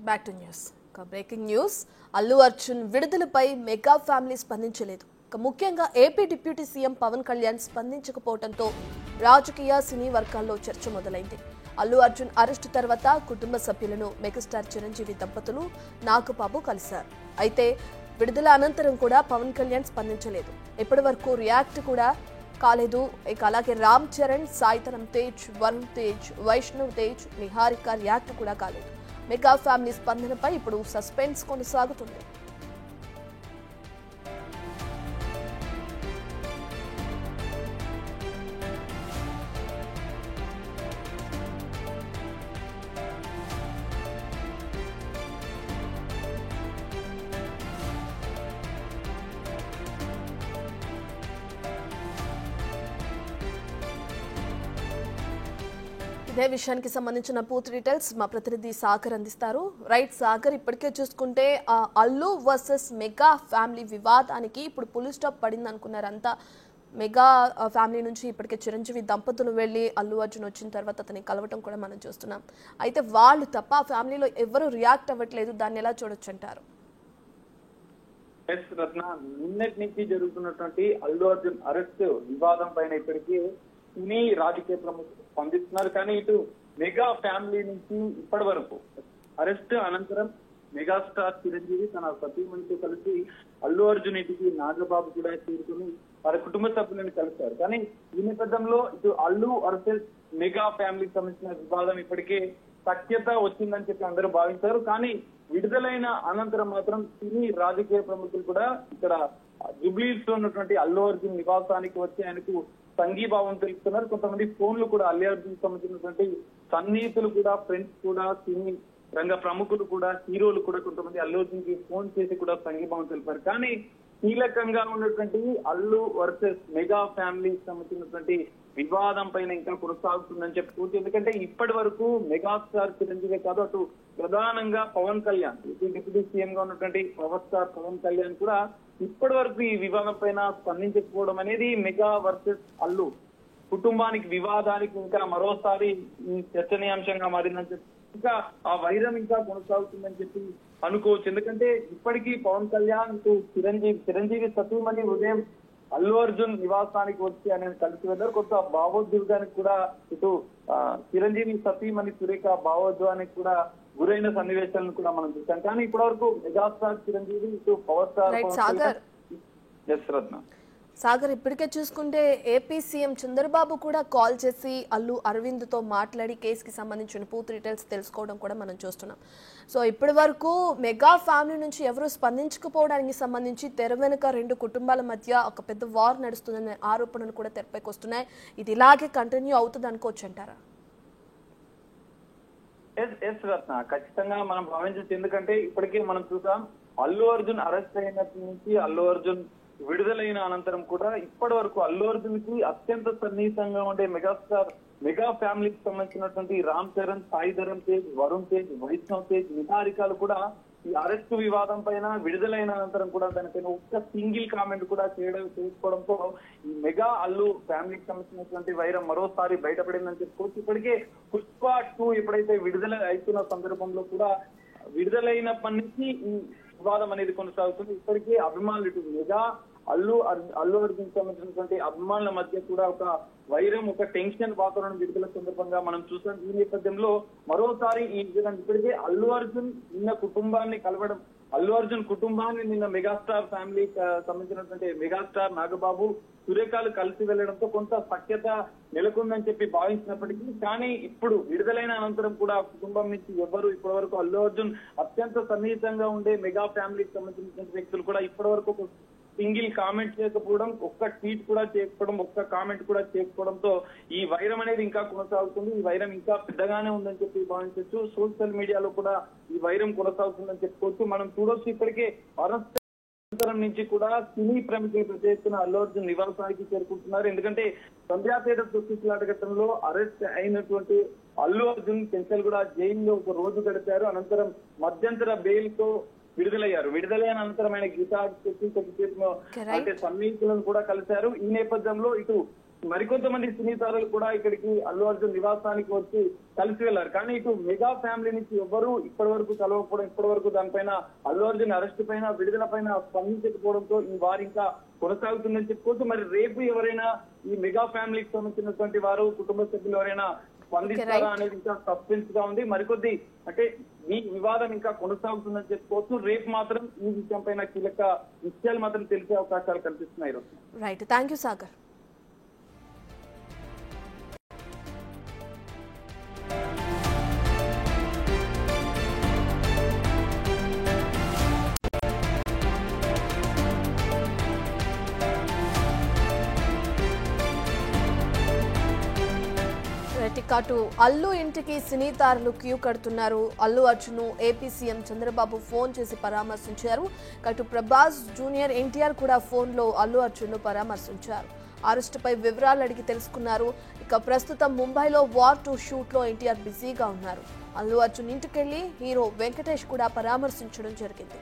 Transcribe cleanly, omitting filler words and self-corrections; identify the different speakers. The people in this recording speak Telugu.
Speaker 1: Back to news. Breaking news. Allu Arjun విడుదలపై మెగా ఫ్యామిలీ స్పందించలేదు. ముఖ్యంగా AP deputy CM Pawan Kalyan స్పందించకపోవడంతో రాజకీయ సినీ వర్గాల్లో చర్చ మొదలైంది. అల్లు అర్జున్ అరెస్టు తర్వాత కుటుంబ సభ్యులను మెగాస్టార్ చిరంజీవి దంపతులు నాగబాబు కలిశారు. అయితే విడుదల అనంతరం కూడా పవన్ కళ్యాణ్ స్పందించలేదు. ఇప్పటి వరకు రియాక్ట్ కూడా కాలేదు. ఇక అలాగే రామ్ చరణ్, సాయిధరమ్ తేజ్, వరుణ్ తేజ్, వైష్ణవ్ తేజ్, నిహారిక రియాక్ట్ కూడా కాలేదు. మెగా ఫ్యామిలీ స్పందనపై ఇప్పుడు సస్పెన్స్ కొనసాగుతుంది. ఇదే విషయానికి సంబంధించిన పూర్తి డీటెయిల్స్ మా ప్రతినిధి సాగర్ అందిస్తారు. రైట్ సాగర్, ఇప్పటికే చూసుకుంటే అల్లు వర్సెస్ మెగా ఫ్యామిలీ వివాదానికి ఇప్పుడు పులి స్టాప్ పడింది అనుకున్నారు అంతా. మెగా ఫ్యామిలీ నుంచి ఇప్పటికే చిరంజీవి దంపతులు వెళ్ళి అల్లు అర్జున్ వచ్చిన తర్వాత అతన్ని కలవటం కూడా మనం చూస్తున్నాం. అయితే వాళ్ళు తప్ప ఆ ఫ్యామిలీలో ఎవరు రియాక్ట్ అవ్వట్లేదు. దాన్ని ఎలా చూడొచ్చు అంటారు?
Speaker 2: రత్న, నిన్నటి నుంచి జరుగుతున్నటువంటి అల్లు అర్జున్ అరెస్ట్ వివాదం పైన ఇప్పటికీ సినీ రాజకీయ ప్రముఖులు స్పందిస్తున్నారు. కానీ ఇటు మెగా ఫ్యామిలీ నుంచి ఇప్పటి వరకు అరెస్ట్ అనంతరం మెగాస్టార్ చిరంజీవి తన సతీమణితో కలిసి అల్లు అర్జున్ ఇంటికి నాగబాబు కూడా చేరుకుని వారి కుటుంబ సభ్యులను కలిశారు. కానీ ఈ నేపథ్యంలో ఇటు అల్లు వర్సెస్ మెగా ఫ్యామిలీకి సంబంధించిన వివాదం ఇప్పటికే సఖ్యత వచ్చిందని చెప్పి అందరూ భావించారు. కానీ విడుదలైన అనంతరం మాత్రం సినీ రాజకీయ ప్రముఖులు కూడా ఇక్కడ జూబ్లీహిల్స్ లో ఉన్నటువంటి అల్లు అర్జున్ నివాసానికి వచ్చి ఆయనకు సంఘీభావం తెలుపుతున్నారు. కొంతమంది ఫోన్లు కూడా అల్లు అర్జున్ సంబంధించినటువంటి సన్నిహితులు కూడా, ఫ్రెండ్స్ కూడా, సినీ రంగ ప్రముఖులు కూడా, హీరోలు కూడా కొంతమంది అల్లు అర్జున్ కి ఫోన్ చేసి కూడా సంఘీభావం తెలిపారు. కానీ కీలకంగా ఉన్నటువంటి అల్లు వర్సెస్ మెగా ఫ్యామిలీకి సంబంధించినటువంటి వివాదం పైన ఇంకా కొనసాగుతుందని చెప్పుకోవచ్చు. ఎందుకంటే ఇప్పటి వరకు మెగాస్టార్ చిరంజీవి కాదు, అటు ప్రధానంగా పవన్ కళ్యాణ్, డిప్యూటీ సీఎం గా ఉన్నటువంటి పవర్ స్టార్ పవన్ కళ్యాణ్ కూడా ఇప్పటి వరకు ఈ వివాదం పైన స్పందించకపోవడం అనేది మెగా వర్సెస్ అల్లు కుటుంబానికి వివాదానికి ఇంకా మరోసారి చర్చనీయాంశంగా మారిందని చెప్పి ఇంకా ఆ వైరం ఇంకా కొనసాగుతుందని చెప్పి అనుకోవచ్చు. ఎందుకంటే ఇప్పటికీ పవన్ కళ్యాణ్ చిరంజీవి సతీమణి ఉదయం అల్లు అర్జున్ నివాసానికి వచ్చి ఆయన కలిసి వెళ్ళారు. కొంత భావోద్వేగానికి కూడా ఇటు చిరంజీవి సతీమణి సురేఖ భావోద్వేగానికి కూడా గురైన సన్నివేశాలను కూడా మనం చూసాం. కానీ ఇప్పటి వరకు మెగాస్టార్ చిరంజీవి ఇటు పవర్ స్టార్
Speaker 1: సాగర్, ఇప్పటికే చూసుకుంటే ఏపీ సీఎం చంద్రబాబు కూడా కాల్ చేసి అల్లు అరవింద్ తో మాట్లాడి కేసుకి సంబంధించిన పూర్తి డీటెయిల్స్ తెలుసుకోవడం కూడా మనం చూస్తున్నాం. సో ఇప్పటి వరకు మెగా ఫ్యామిలీ నుంచి ఎవరు స్పందించకపోవడానికి సంబంధించి తెర వెనుక రెండు కుటుంబాల మధ్య ఒక పెద్ద వార్ నడుస్తుందనే ఆరోపణలు కూడా తెరపైకి వస్తున్నాయి. ఇది ఇలాగే కంటిన్యూ అవుతుంది అనుకోవచ్చు అంటారా?
Speaker 2: రత్న, ఖచ్చితంగా మనం భావించవచ్చు. ఎందుకంటే ఇప్పటికే మనం చూసాం అల్లు అర్జున్ అరెస్ట్ అయినప్పటి నుంచి అల్లు అర్జున్ విడుదలైన అనంతరం కూడా ఇప్పటి వరకు అల్లు అర్జున్ కి అత్యంత సన్నిహితంగా ఉండే మెగా ఫ్యామిలీకి సంబంధించినటువంటి రామ్ చరణ్, సాయిధరమ్ తేజ్, వరుణ్ తేజ్, వైష్ణవ్ తేజ్, నిహారికలు కూడా ఈ అరెస్ట్ వివాదం పైన విడుదలైన అనంతరం కూడా దానిపైన ఒక్క సింగిల్ కామెంట్ కూడా చేసుకోవడంతో ఈ మెగా అల్లు ఫ్యామిలీకి సంబంధించినటువంటి వైరం మరోసారి బయటపడిందని చెప్పుకోవచ్చు. ఇప్పటికే పుష్ప 2 ఎప్పుడైతే విడుదల అవుతున్న సందర్భంలో కూడా విడుదలైనప్పటి నుంచి ఈ వివాదం అనేది కొనసాగుతుంది. ఇప్పటికే అభిమానులు ఇటు మెగా అల్లు అర్జున్ సంబంధించినటువంటి అభిమానుల మధ్య కూడా ఒక వైరం, ఒక టెన్షన్ వాతావరణం విడుదల సందర్భంగా మనం చూసాం. ఈ నేపథ్యంలో మరోసారి ఈ ఇప్పటికే అల్లు అర్జున్ నిన్న కుటుంబాన్ని కలవడం, అల్లు అర్జున్ కుటుంబాన్ని నిన్న మెగాస్టార్ ఫ్యామిలీ సంబంధించినటువంటి మెగాస్టార్ నాగబాబు, సురేఖలు కలిసి వెళ్లడంతో కొంత సఖ్యత నెలకొందని చెప్పి భావించినప్పటికీ కానీ ఇప్పుడు విడుదలైన అనంతరం కూడా కుటుంబం నుంచి ఎవరు ఇప్పటి వరకు అల్లు అర్జున్ అత్యంత సన్నిహితంగా ఉండే మెగా ఫ్యామిలీకి సంబంధించిన వ్యక్తులు కూడా ఇప్పటి వరకు సింగిల్ కామెంట్ చేయకపోవడం, ఒక్క ట్వీట్ కూడా చేయకపోవడం, ఒక్క కామెంట్ కూడా చేయకపోవడంతో ఈ వైరం అనేది ఇంకా కొనసాగుతుంది. ఈ వైరం ఇంకా పెద్దగానే ఉందని చెప్పి భావించవచ్చు. సోషల్ మీడియాలో కూడా ఈ వైరం కొనసాగుతుందని చెప్పుకోవచ్చు. మనం చూడొచ్చు ఇప్పటికే అనంతరం నుంచి కూడా సినీ ప్రముఖులు పెద్ద ఎత్తున అల్లు అర్జున్ నివాసానికి చేరుకుంటున్నారు. ఎందుకంటే సంధ్యాపేట తొక్కిసలాట ఘటనలో అరెస్ట్ అయినటువంటి అల్లు అర్జున్ పెంచల్గూడ జైల్లో ఒక రోజు గడిపారు. అనంతరం మధ్యంతర బెయిల్ తో విడుదలయ్యారు. విడుదలైన అనంతరం ఆయన గీతా అంటే సన్నిహితులను కూడా కలిశారు. ఈ నేపథ్యంలో ఇటు మరికొంతమంది సినీ తారలు కూడా ఇక్కడికి అల్లు అర్జున్ నివాసానికి వచ్చి కలిసి వెళ్లారు. కానీ ఇటు మెగా ఫ్యామిలీ నుంచి ఎవ్వరూ ఇప్పటి వరకు కలవకపోవడం, ఇప్పటి వరకు దానిపైన అల్లు అర్జున్ అరెస్ట్ పైన విడుదల పైన స్పందించకపోవడంతో ఈ వారు ఇంకా కొనసాగుతుందని చెప్పుకోవచ్చు. మరి రేపు ఎవరైనా ఈ మెగా ఫ్యామిలీకి సంబంధించినటువంటి వారు కుటుంబ సభ్యులు ఎవరైనా స్పందిస్తారా అనేది ఇంకా సస్పెన్స్ గా ఉంది. మరికొద్ది అంటే ఈ వివాదం ఇంకా కొనసాగుతుందని చెప్పుకోవచ్చు. రేపు మాత్రం ఈ విషయం పైన కీలక విషయాలు మాత్రం తెలిసే అవకాశాలు కనిపిస్తున్నాయి.
Speaker 1: Right, thank you Sagar. అటు అల్లు ఇంటికి సినీ తారలు క్యూ కడుతున్నారు. Allu Arjun AP CM Chandrababu phone చేసి పరామర్శించారు. అటు ప్రభాస్, జూనియర్ ఎన్టీఆర్ కూడా ఫోన్లో అల్లు అర్జున్ పరామర్శించారు. అరెస్టుపై వివరాలు అడిగి తెలుసుకున్నారు. ఇక ప్రస్తుతం ముంబైలో వార్ 2 షూట్లో ఎన్టీఆర్ బిజీగా ఉన్నారు. అల్లు అర్జున్ ఇంటికెళ్లి హీరో వెంకటేష్ కూడా పరామర్శించడం జరిగింది.